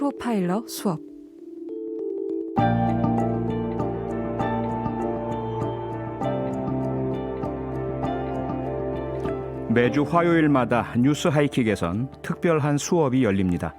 프로파일러 수업. 매주 화요일마다 뉴스 하이킥에선 특별한 수업이 열립니다.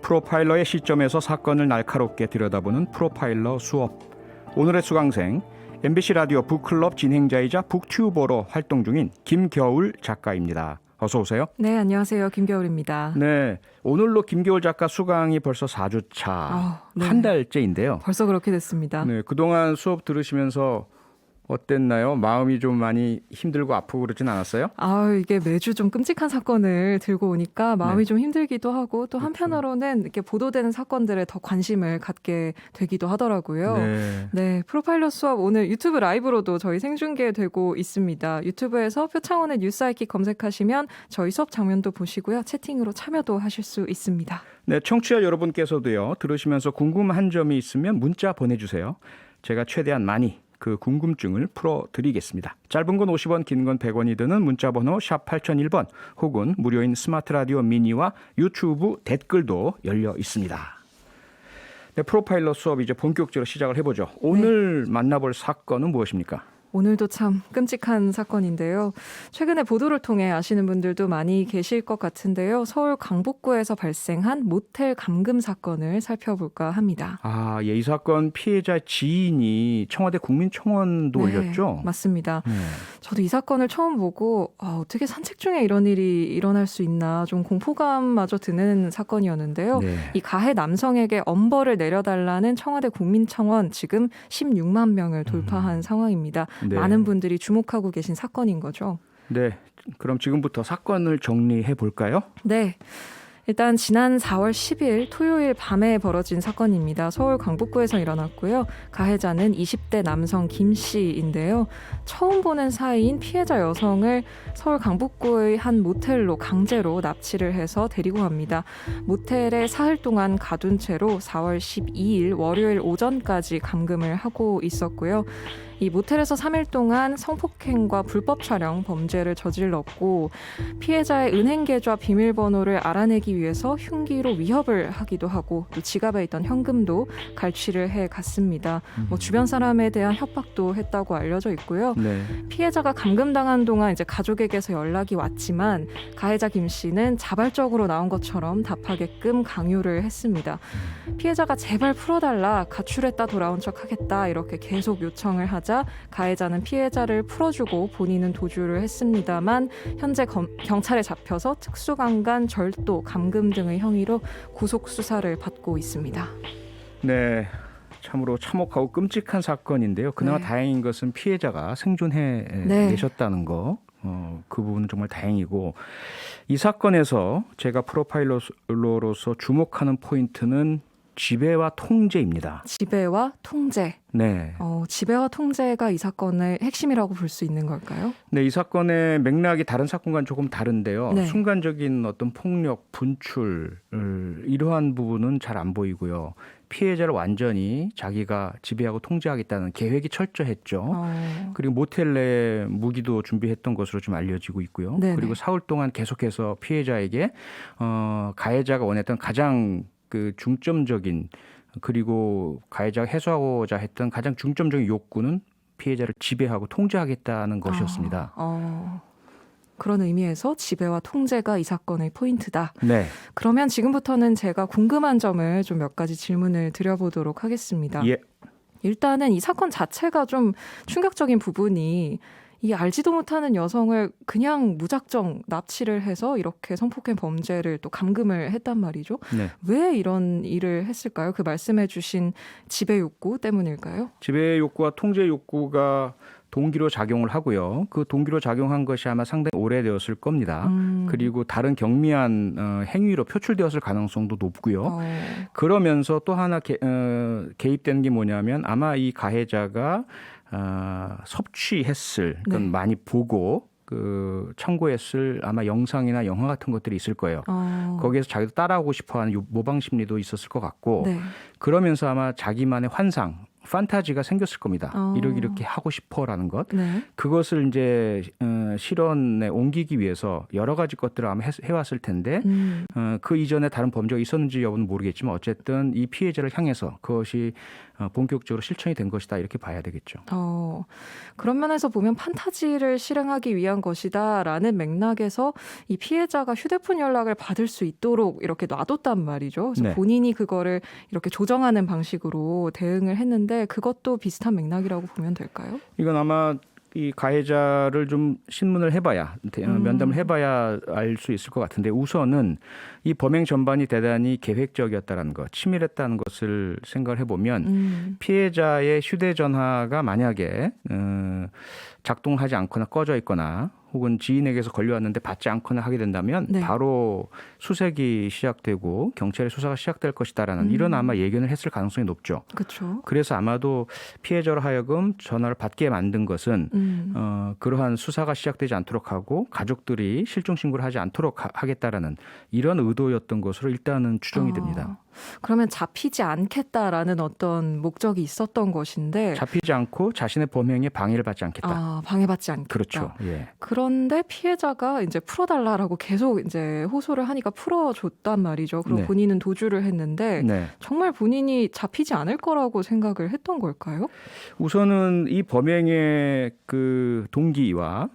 프로파일러의 시점에서 사건을 날카롭게 들여다보는 프로파일러 수업. 오늘의 수강생, MBC 라디오 북클럽 진행자이자 북튜버로 활동 중인 김겨울 작가입니다. 어서 오세요. 네, 안녕하세요. 김겨울입니다. 네, 오늘로 김겨울 작가 수강이 벌써 4주차, 네. 한 달째인데요. 벌써 그렇게 됐습니다. 네, 그동안 수업 들으시면서 어땠나요? 마음이 좀 많이 힘들고 아프고 그러진 않았어요? 이게 매주 좀 끔찍한 사건을 들고 오니까 마음이 좀 힘들기도 하고 또 한편으로는 이렇게 보도되는 사건들에 더 관심을 갖게 되기도 하더라고요. 네, 프로파일러 수업 오늘 유튜브 라이브로도 저희 생중계되고 있습니다. 유튜브에서 표창원의 뉴스 하이킥 검색하시면 저희 수업 장면도 보시고요. 채팅으로 참여도 하실 수 있습니다. 네, 청취자 여러분께서도요. 들으시면서 궁금한 점이 있으면 문자 보내주세요. 제가 최대한 많이 그 궁금증을 풀어드리겠습니다. 짧은 건 50원, 긴 건 100원이 드는 문자번호 샵 8001번 혹은 무료인 스마트 라디오 미니와 유튜브 댓글도 열려 있습니다. 네, 프로파일러 수업 이제 본격적으로 시작을 해보죠. 오늘 만나볼 사건은 무엇입니까? 오늘도 참 끔찍한 사건인데요. 최근에 보도를 통해 아시는 분들도 많이 계실 것 같은데요. 서울 강북구에서 발생한 모텔 감금 사건을 살펴볼까 합니다. 예, 이 사건 피해자 지인이 청와대 국민청원도 올렸죠? 맞습니다. 저도 이 사건을 처음 보고 어떻게 산책 중에 이런 일이 일어날 수 있나 좀 공포감마저 드는 사건이었는데요. 이 가해 남성에게 엄벌을 내려달라는 청와대 국민청원 지금 16만 명을 돌파한 상황입니다. 많은 분들이 주목하고 계신 사건인 거죠. 네, 그럼 지금부터 사건을 정리해 볼까요? 네. 일단 지난 4월 10일 토요일 밤에 벌어진 사건입니다. 서울 강북구에서 일어났고요. 가해자는 20대 남성 김 씨인데요. 처음 보는 사이인 피해자 여성을 서울 강북구의 한 모텔로 강제로 납치를 해서 데리고 갑니다. 모텔에 사흘 동안 가둔 채로 4월 12일 월요일 오전까지 감금을 하고 있었고요. 이 모텔에서 3일 동안 성폭행과 불법 촬영 범죄를 저질렀고 피해자의 은행 계좌 비밀번호를 알아내기 위해서 흉기로 위협을 하기도 하고 또 지갑에 있던 현금도 갈취를 해 갔습니다. 주변 사람에 대한 협박도 했다고 알려져 있고요. 피해자가 감금당한 동안 이제 가족에게서 연락이 왔지만 가해자 김 씨는 자발적으로 나온 것처럼 답하게끔 강요를 했습니다. 피해자가 제발 풀어달라, 가출했다 돌아온 척하겠다 이렇게 계속 요청을 하자 가해자는 피해자를 풀어주고 본인은 도주를 했습니다만 현재 경찰에 잡혀서 특수강간, 절도, 감금 등의 혐의로 구속 수사를 받고 있습니다. 네, 참으로 참혹하고 끔찍한 사건인데요. 그나마 다행인 것은 피해자가 생존해 내셨다는 거. 그 부분은 정말 다행이고 이 사건에서 제가 프로파일러로서 주목하는 포인트는 지배와 통제입니다. 지배와 통제. 네. 지배와 통제가 이 사건의 핵심이라고 볼 수 있는 걸까요? 네, 이 사건의 맥락이 다른 사건과는 조금 다른데요. 순간적인 어떤 폭력, 분출 이러한 부분은 잘 안 보이고요. 피해자를 완전히 자기가 지배하고 통제하겠다는 계획이 철저했죠. 그리고 모텔 내에 무기도 준비했던 것으로 좀 알려지고 있고요. 그리고 사흘 동안 계속해서 피해자에게 가해자가 원했던 가장 그 중점적인 그리고 가해자가 해소하고자 했던 가장 중점적인 욕구는 피해자를 지배하고 통제하겠다는 것이었습니다. 그런 의미에서 지배와 통제가 이 사건의 포인트다. 네. 그러면 지금부터는 제가 궁금한 점을 좀 몇 가지 질문을 드려보도록 하겠습니다. 일단은 이 사건 자체가 좀 충격적인 부분이 이 알지도 못하는 여성을 그냥 무작정 납치를 해서 이렇게 성폭행 범죄를 또 감금을 했단 말이죠. 왜 이런 일을 했을까요? 그 말씀해 주신 지배 욕구 때문일까요? 지배 욕구와 통제 욕구가 동기로 작용을 하고요. 그 동기로 작용한 것이 아마 상당히 오래되었을 겁니다. 그리고 다른 경미한 행위로 표출되었을 가능성도 높고요. 그러면서 또 하나 개입되는 게 뭐냐면 아마 이 가해자가 섭취했을, 그건 많이 보고 참고했을 아마 영상이나 영화 같은 것들이 있을 거예요. 거기에서 자기도 따라하고 싶어하는 모방 심리도 있었을 것 같고 그러면서 아마 자기만의 환상, 판타지가 생겼을 겁니다. 이렇게 하고 싶어라는 것. 그것을 이제 실현에 옮기기 위해서 여러 가지 것들을 아마 해왔을 텐데 그 이전에 다른 범죄가 있었는지 여부는 모르겠지만 어쨌든 이 피해자를 향해서 그것이 본격적으로 실천이 된 것이다 이렇게 봐야 되겠죠. 그런 면에서 보면 판타지를 실행하기 위한 것이다라는 맥락에서 이 피해자가 휴대폰 연락을 받을 수 있도록 이렇게 놔뒀단 말이죠. 그래서 네. 본인이 그거를 이렇게 조정하는 방식으로 대응을 했는데 그것도 비슷한 맥락이라고 보면 될까요? 이건 아마 이 가해자를 좀 신문을 해봐야 면담을 해봐야 알 수 있을 것 같은데 우선은 이 범행 전반이 대단히 계획적이었다는 것, 치밀했다는 것을 생각을 해보면 피해자의 휴대전화가 만약에 작동하지 않거나 꺼져 있거나 혹은 지인에게서 걸려왔는데 받지 않거나 하게 된다면 네. 바로 수색이 시작되고 경찰의 수사가 시작될 것이다라는 이런 아마 예견을 했을 가능성이 높죠. 그렇죠. 그래서 아마도 피해자로 하여금 전화를 받게 만든 것은 그러한 수사가 시작되지 않도록 하고 가족들이 실종 신고를 하지 않도록 하겠다라는 이런 의도였던 것으로 일단은 추정이 됩니다. 그러면 잡히지 않겠다라는 어떤 목적이 있었던 것인데 잡히지 않고 자신의 범행에 방해를 받지 않겠다. 방해받지 않겠다. 그렇죠. 예. 그런데 피해자가 이제 풀어달라라고 계속 이제 호소를 하니까 풀어줬단 말이죠. 그리고 네. 본인은 도주를 했는데 네. 정말 본인이 잡히지 않을 거라고 생각을 했던 걸까요? 우선은 이 범행의 그 동기와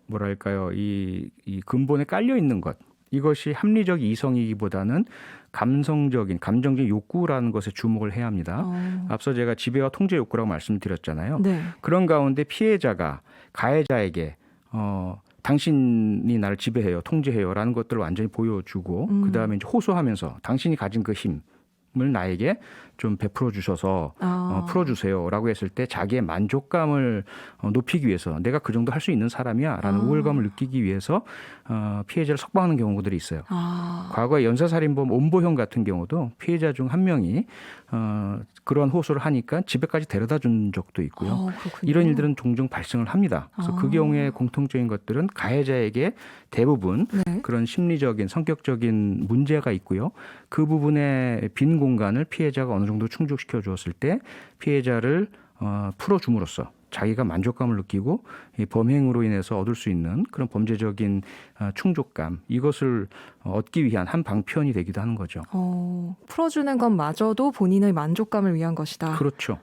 뭐랄까요 이 근본에 깔려 있는 것 이것이 합리적 이성이기보다는 감성적인 감정적인 욕구라는 것에 주목을 해야 합니다. 앞서 제가 지배와 통제 욕구라고 말씀드렸잖아요. 네. 그런 가운데 피해자가 가해자에게 당신이 나를 지배해요, 통제해요라는 것들을 완전히 보여주고 그 다음에 이제 호소하면서 당신이 가진 그 힘을 나에게 좀 베풀어 주셔서 풀어주세요라고 했을 때 자기의 만족감을 높이기 위해서 내가 그 정도 할 수 있는 사람이야라는 우월감을 느끼기 위해서 피해자를 석방하는 경우들이 있어요. 과거에 연쇄살인범 온보형 같은 경우도 피해자 중 한 명이 그러한 호소를 하니까 집에까지 데려다 준 적도 있고요. 이런 일들은 종종 발생을 합니다. 그래서 그 경우에 공통적인 것들은 가해자에게 대부분 네. 그런 심리적인 성격적인 문제가 있고요. 그 부분의 빈 공간을 피해자가 어느 정도 충족시켜 주었을 때 피해자를 풀어줌으로써 자기가 만족감을 느끼고 이 범행으로 인해서 얻을 수 있는 그런 범죄적인 충족감 이것을 얻기 위한 한 방편이 되기도 하는 거죠. 풀어주는 것마저도 본인의 만족감을 위한 것이다. 그렇죠.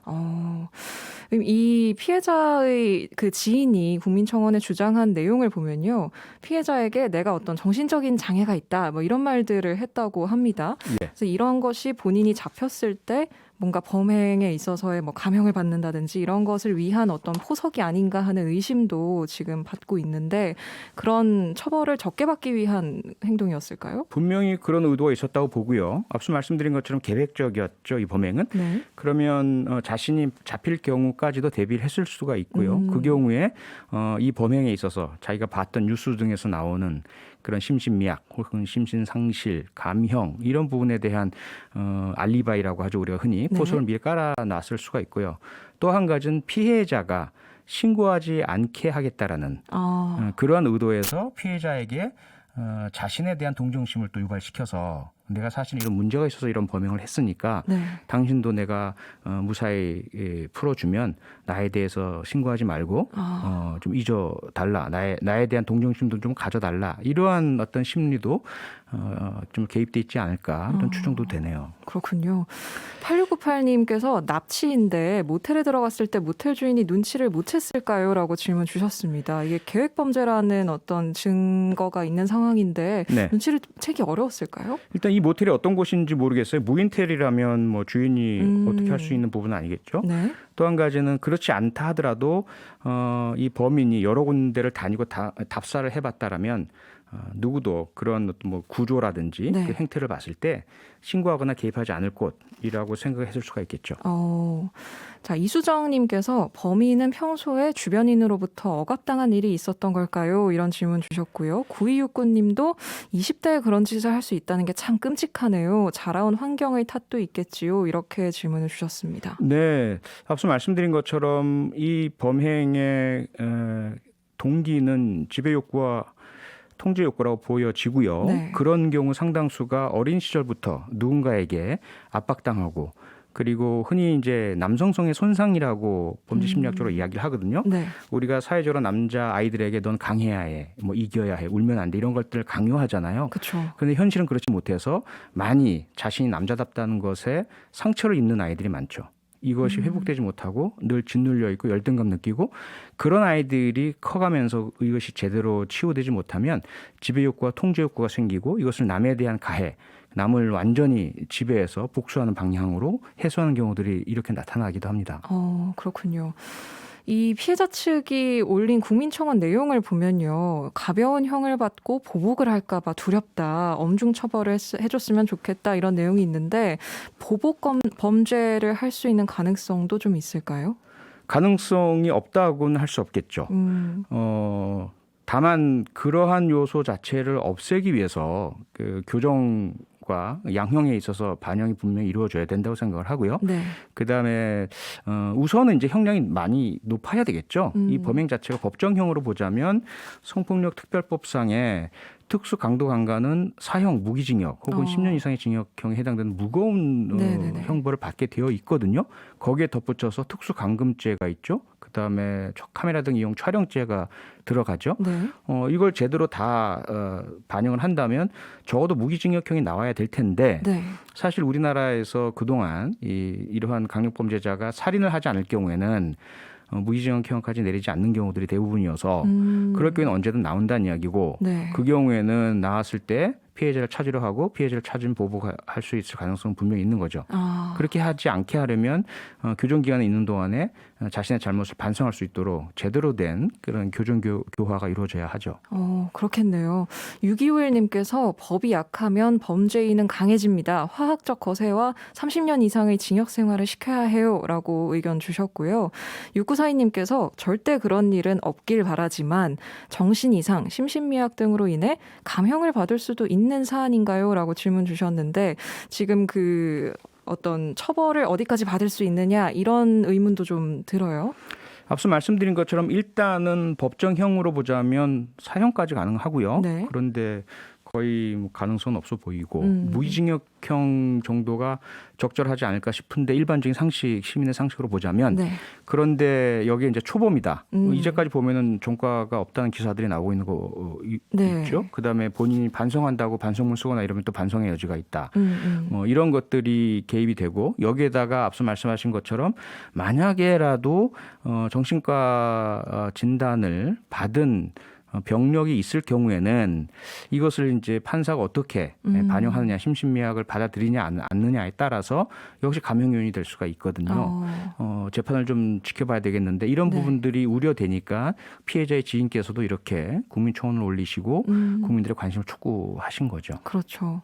이 피해자의 그 지인이 국민청원에 주장한 내용을 보면요. 피해자에게 내가 어떤 정신적인 장애가 있다 뭐 이런 말들을 했다고 합니다. 예. 그래서 이런 것이 본인이 잡혔을 때 뭔가 범행에 있어서의 뭐 감형을 받는다든지 이런 것을 위한 어떤 포석이 아닌가 하는 의심도 지금 받고 있는데 그런 처벌을 적게 받기 위한 행동이었을까요? 분명히 그런 의도가 있었다고 보고요. 앞서 말씀드린 것처럼 계획적이었죠. 이 범행은. 네. 그러면 자신이 잡힐 경우까지도 대비를 했을 수가 있고요. 그 경우에 이 범행에 있어서 자기가 봤던 뉴스 등에서 나오는 그런 심신미약 혹은 심신상실, 감형 이런 부분에 대한 알리바이라고 하죠. 우리가 흔히 포석을 미리 깔아놨을 수가 있고요. 또 한 가지는 피해자가 신고하지 않게 하겠다라는 그러한 의도에서 피해자에게 자신에 대한 동정심을 또 유발시켜서 내가 사실 이런 문제가 있어서 이런 범행을 했으니까 당신도 내가 무사히 풀어주면 나에 대해서 신고하지 말고 좀 잊어달라. 나에 대한 동정심도 좀 가져달라. 이러한 어떤 심리도 좀 개입돼 있지 않을까 이런 추정도 되네요. 그렇군요. 8698님께서 납치인데 모텔에 들어갔을 때 모텔 주인이 눈치를 못 챘을까요? 라고 질문 주셨습니다. 이게 계획범죄라는 어떤 증거가 있는 상황인데 눈치를 채기 어려웠을까요? 일단 이 모텔이 어떤 곳인지 모르겠어요. 무인텔이라면 뭐 주인이 어떻게 할 수 있는 부분은 아니겠죠. 네. 또 한 가지는 그렇지 않다 하더라도 이 범인이 여러 군데를 다니고 답사를 해봤다라면 누구도 그런 어떤 뭐 구조라든지 그 행태를 봤을 때 신고하거나 개입하지 않을 곳이라고 생각했을 수가 있겠죠. 자, 이수정님께서 범인은 평소에 주변인으로부터 억압당한 일이 있었던 걸까요? 이런 질문 주셨고요. 9269님도 20대에 그런 짓을 할 수 있다는 게 참 끔찍하네요. 자라온 환경의 탓도 있겠지요. 이렇게 질문을 주셨습니다. 네, 앞서 말씀드린 것처럼 이 범행의 동기는 지배 욕구와 통제 욕구라고 보여지고요. 그런 경우 상당수가 어린 시절부터 누군가에게 압박당하고 그리고 흔히 이제 남성성의 손상이라고 범죄 심리학적으로 이야기를 하거든요. 네. 우리가 사회적으로 남자 아이들에게 넌 강해야 해, 뭐 이겨야 해, 울면 안 돼 이런 것들을 강요하잖아요. 그렇죠. 그런데 현실은 그렇지 못해서 많이 자신이 남자답다는 것에 상처를 입는 아이들이 많죠. 이것이 회복되지 못하고 늘 짓눌려 있고 열등감 느끼고 그런 아이들이 커가면서 이것이 제대로 치유되지 못하면 지배 욕구와 통제 욕구가 생기고 이것을 남에 대한 가해, 남을 완전히 지배해서 복수하는 방향으로 해소하는 경우들이 이렇게 나타나기도 합니다. 그렇군요. 이 피해자 측이 올린 국민청원 내용을 보면요. 가벼운 형을 받고 보복을 할까 봐 두렵다. 엄중 처벌을 해줬으면 좋겠다. 이런 내용이 있는데 보복 범죄를 할 수 있는 가능성도 좀 있을까요? 가능성이 없다고는 할 수 없겠죠. 다만 그러한 요소 자체를 없애기 위해서 그 교정과 양형에 있어서 반영이 분명히 이루어져야 된다고 생각을 하고요. 네. 그다음에 우선은 이제 형량이 많이 높아야 되겠죠. 이 범행 자체가 법정형으로 보자면 성폭력 특별법상에 특수 강도 강간은 사형 무기징역 혹은 10년 이상의 징역형에 해당되는 무거운 형벌을 받게 되어 있거든요. 거기에 덧붙여서 특수 감금죄가 있죠. 그다음에 카메라 등 이용 촬영죄가 들어가죠. 네. 이걸 제대로 다 반영을 한다면 적어도 무기징역형이 나와야 될 텐데 네. 사실 우리나라에서 그동안 이러한 강력범죄자가 살인을 하지 않을 경우에는 무기징역형까지 내리지 않는 경우들이 대부분이어서 그럴 경우에는 언제든 나온다는 이야기고 네. 그 경우에는 나왔을 때 피해자를 찾으려 하고 피해자를 찾으면 보복할 수 있을 가능성은 분명히 있는 거죠. 그렇게 하지 않게 하려면 교정기간에 있는 동안에 자신의 잘못을 반성할 수 있도록 제대로 된 그런 교화가 이루어져야 하죠. 그렇겠네요. 6251님께서 법이 약하면 범죄인은 강해집니다. 화학적 거세와 30년 이상의 징역 생활을 시켜야 해요. 라고 의견 주셨고요. 6942님께서 절대 그런 일은 없길 바라지만 정신 이상, 심신미약 등으로 인해 감형을 받을 수도 있는 사안인가요? 라고 질문 주셨는데 지금 어떤 처벌을 어디까지 받을 수 있느냐 이런 의문도 좀 들어요. 앞서 말씀드린 것처럼 일단은 법정형으로 보자면 사형까지 가능하고요. 네. 그런데 거의 가능성은 없어 보이고 무기징역형 정도가 적절하지 않을까 싶은데 일반적인 상식, 시민의 상식으로 보자면 네. 그런데 여기에 이제 초범이다. 이제까지 보면은 종과가 없다는 기사들이 나오고 있는 거 네. 있죠. 그다음에 본인이 반성한다고 반성문 쓰거나 이러면 또 반성의 여지가 있다. 이런 것들이 개입이 되고 여기에다가 앞서 말씀하신 것처럼 만약에라도 정신과 진단을 받은 병력이 있을 경우에는 이것을 이제 판사가 어떻게 반영하느냐, 심신미약을 받아들이냐 않느냐에 따라서 역시 감형 요인이 될 수가 있거든요. 재판을 좀 지켜봐야 되겠는데 이런 부분들이 우려되니까 피해자의 지인께서도 이렇게 국민청원을 올리시고 국민들의 관심을 촉구하신 거죠. 그렇죠.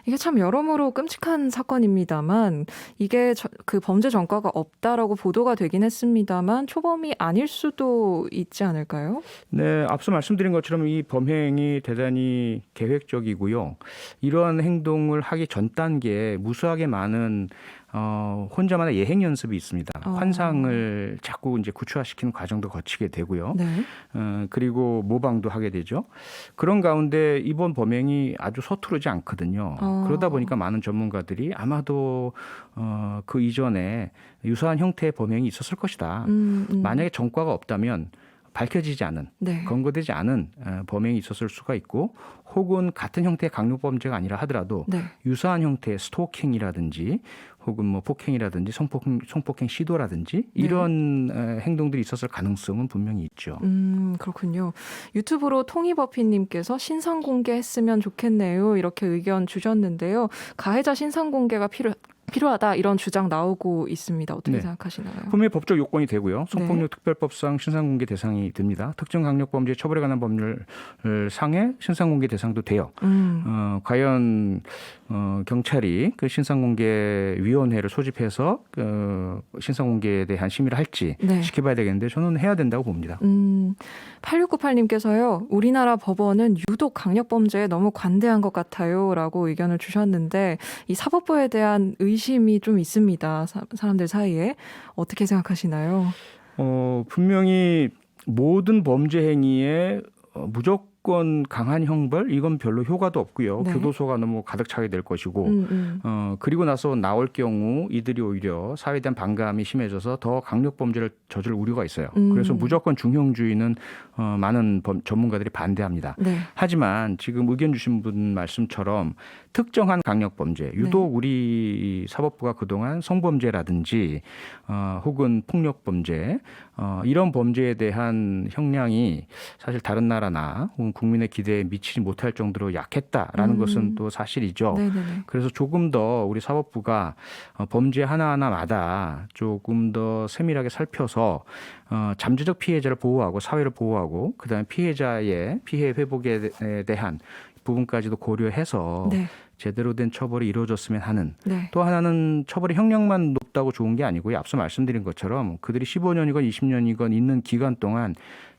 이게 참 여러모로 끔찍한 사건입니다만 이게 그 범죄 전과가 없다라고 보도가 되긴 했습니다만 초범이 아닐 수도 있지 않을까요? 네, 앞서 말씀드린 것처럼 이 범행이 대단히 계획적이고요. 이러한 행동을 하기 전 단계에 무수하게 많은 혼자만의 예행 연습이 있습니다. 환상을 자꾸 이제 구체화시키는 과정도 거치게 되고요. 네. 그리고 모방도 하게 되죠. 그런 가운데 이번 범행이 아주 서투르지 않거든요. 그러다 보니까 많은 전문가들이 아마도 그 이전에 유사한 형태의 범행이 있었을 것이다. 만약에 전과가 없다면 밝혀지지 않은, 네. 검거되지 않은 범행이 있었을 수가 있고 혹은 같은 형태의 강력범죄가 아니라 하더라도 네. 유사한 형태의 스토킹이라든지 혹은 뭐 폭행이라든지 성폭행 시도라든지 이런 행동들이 있었을 가능성은 분명히 있죠. 그렇군요. 유튜브로 통이버피님께서 신상 공개했으면 좋겠네요. 이렇게 의견 주셨는데요. 가해자 신상 공개가 필요하다 이런 주장 나오고 있습니다. 어떻게 생각하시나요? 분명히 법적 요건이 되고요. 성폭력 특별법상 신상공개 대상이 됩니다. 특정 강력범죄 처벌에 관한 법률 상에 신상공개 대상도 돼요. 과연 경찰이 그 신상공개위원회를 소집해서 신상공개에 대한 심의를 할지 지켜봐야 되겠는데 저는 해야 된다고 봅니다. 8698님께서요. 우리나라 법원은 유독 강력범죄에 너무 관대한 것 같아요. 라고 의견을 주셨는데 이 사법부에 대한 의심이 좀 있습니다. 사람들 사이에. 어떻게 생각하시나요? 분명히 모든 범죄 행위에 무조건 무조건 강한 형벌 이건 별로 효과도 없고요. 네. 교도소가 너무 가득 차게 될 것이고 그리고 나서 나올 경우 이들이 오히려 사회에 대한 반감이 심해져서 더 강력 범죄를 저질 우려가 있어요. 그래서 무조건 중형주의는 많은 전문가들이 반대합니다. 네. 하지만 지금 의견 주신 분 말씀처럼 특정한 강력 범죄, 유독 우리 사법부가 그동안 성범죄라든지 혹은 폭력 범죄 이런 범죄에 대한 형량이 사실 다른 나라나 혹은 국민의 기대에 미치지 못할 정도로 약했다라는 것은 또 사실이죠. 네네네. 그래서 조금 더 우리 사법부가 범죄 하나하나마다 조금 더 세밀하게 살펴서 잠재적 피해자를 보호하고 사회를 보호하고 그다음에 피해자의 피해 회복에 대한 부분까지도 고려해서 네. 제대로 된 처벌이 이루어졌으면 하는 네. 또 하나는 처벌의 형량만 높다고 좋은 게 아니고요. 앞서 말씀드린 것처럼 그들이 15년이건 20년이건 있는 기간 동안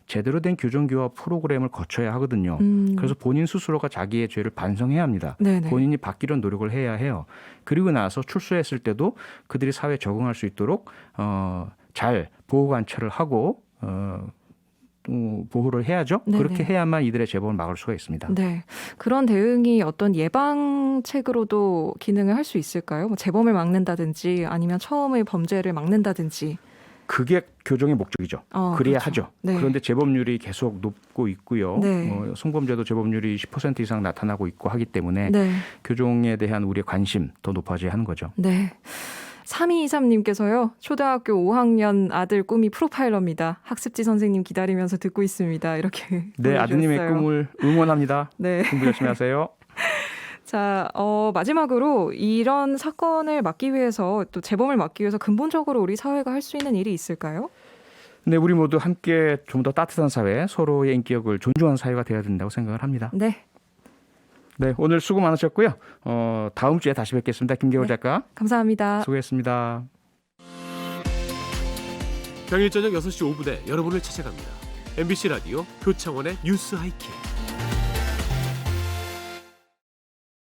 제대로 된 교정교화 프로그램을 거쳐야 하거든요. 그래서 본인 스스로가 자기의 죄를 반성해야 합니다. 네네. 본인이 바뀌려는 노력을 해야 해요. 그리고 나서 출소했을 때도 그들이 사회에 적응할 수 있도록 잘 보호관찰을 하고 보호를 해야죠. 네네. 그렇게 해야만 이들의 재범을 막을 수가 있습니다. 네. 그런 대응이 어떤 예방책으로도 기능을 할 수 있을까요? 뭐 재범을 막는다든지 아니면 처음의 범죄를 막는다든지. 그게 교정의 목적이죠. 그래야 그렇죠. 하죠. 네. 그런데 재범률이 계속 높고 있고요. 네. 성범죄도 재범률이 10% 이상 나타나고 있고 하기 때문에 네. 교정에 대한 우리의 관심 더 높아져야 하는 거죠. 네. 3223님께서요. 초등학교 5학년 아들 꿈이 프로파일러입니다. 학습지 선생님 기다리면서 듣고 있습니다. 이렇게 네, 아드님의 보내주셨어요. 꿈을 응원합니다. 네. 공부 열심히 하세요. 자, 마지막으로 이런 사건을 막기 위해서 또 재범을 막기 위해서 근본적으로 우리 사회가 할 수 있는 일이 있을까요? 네, 우리 모두 함께 좀 더 따뜻한 사회, 서로의 인격을 존중하는 사회가 되어야 된다고 생각을 합니다. 네. 네, 오늘 수고 많으셨고요. 다음 주에 다시 뵙겠습니다. 김계월 네. 작가. 감사합니다. 수고했습니다. 평일 저녁 6시 5분에 여러분을 찾아갑니다. MBC 라디오 표창원의 뉴스 하이킥.